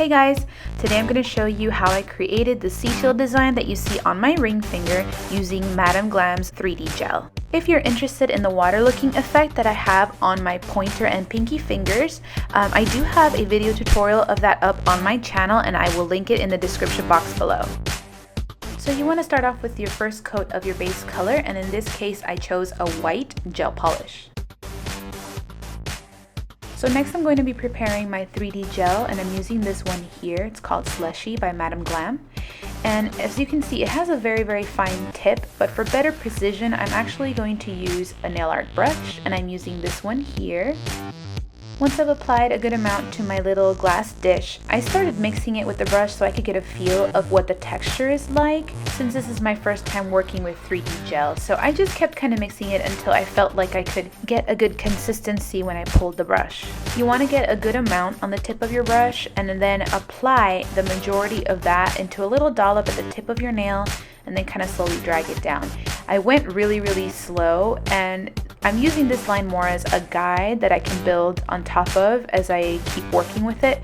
Hey guys, today I'm going to show you how I created the seashell design that you see on my ring finger using Madame Glam's 3D gel. If you're interested in the water looking effect that I have on my pointer and pinky fingers, I do have a video tutorial of that up on my channel and I will link it in the description box below. So you want to start off with your first coat of your base color, and in this case I chose a white gel polish. So next I'm going to be preparing my 3D gel, and I'm using this one here. It's called Slushy by Madame Glam. And as you can see, it has a very fine tip, but for better precision I'm actually going to use a nail art brush, and I'm using this one here. Once I've applied a good amount to my little glass dish, I started mixing it with the brush so I could get a feel of what the texture is like, since this is my first time working with 3D gel. So I just kept kind of mixing it until I felt like I could get a good consistency when I pulled the brush. You want to get a good amount on the tip of your brush and then apply the majority of that into a little dollop at the tip of your nail and then kind of slowly drag it down. I went really slow, and I'm using this line more as a guide that I can build on top of as I keep working with it.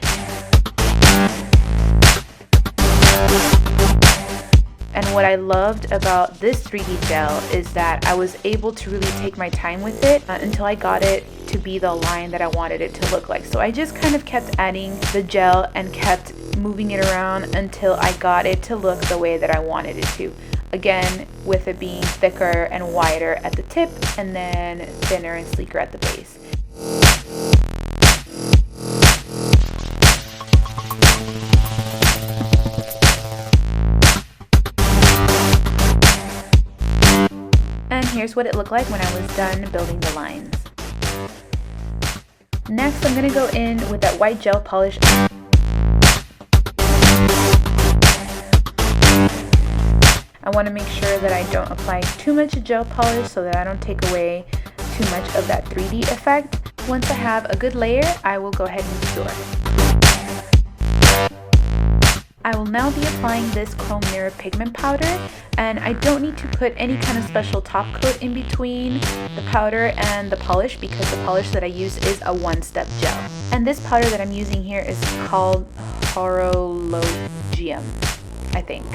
And what I loved about this 3D gel is that I was able to really take my time with it until I got it to be the line that I wanted it to look like. So I just kind of kept adding the gel and kept moving it around until I got it to look the way that I wanted it to. Again, with it being thicker and wider at the tip and then thinner and sleeker at the base. And here's what it looked like when I was done building the lines. Next, I'm going to go in with that white gel polish. I want to make sure that I don't apply too much gel polish so that I don't take away too much of that 3D effect. Once I have a good layer, I will go ahead and store. I will now be applying this chrome mirror pigment powder, and I don't need to put any kind of special top coat in between the powder and the polish because the polish that I use is a one-step gel. And this powder that I'm using here is called Horologium, I think.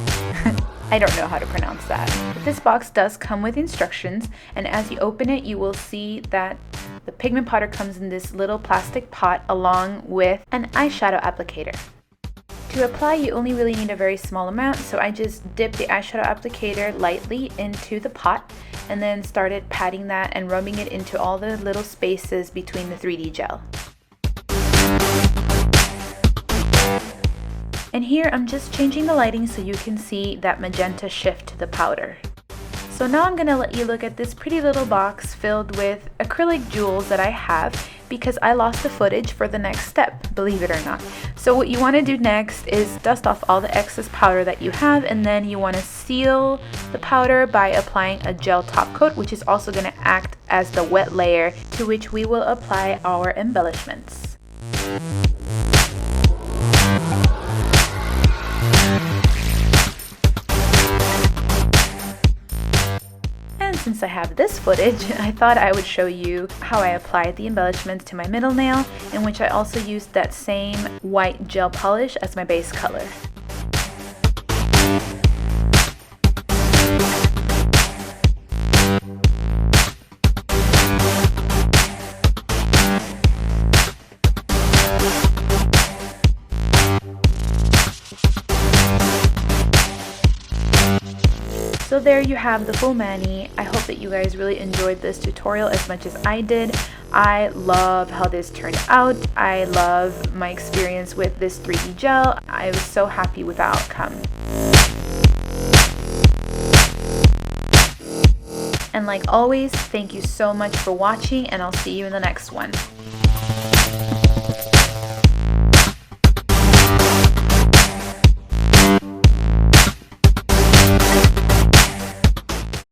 I don't know how to pronounce that. But this box does come with instructions, and as you open it you will see that the pigment powder comes in this little plastic pot along with an eyeshadow applicator. To apply, you only really need a very small amount, so I just dipped the eyeshadow applicator lightly into the pot and then started patting that and rubbing it into all the little spaces between the 3D gel. And here I'm just changing the lighting so you can see that magenta shift to the powder. So now I'm going to let you look at this pretty little box filled with acrylic jewels that I have because I lost the footage for the next step, believe it or not. So what you want to do next is dust off all the excess powder that you have, and then you want to seal the powder by applying a gel top coat, which is also going to act as the wet layer to which we will apply our embellishments. Since I have this footage, I thought I would show you how I applied the embellishments to my middle nail, in which I also used that same white gel polish as my base color. So there you have the full mani. I hope that you guys really enjoyed this tutorial as much as I did. I love how this turned out. I love my experience with this 3D gel. I was so happy with the outcome. And like always, thank you so much for watching, and I'll see you in the next one.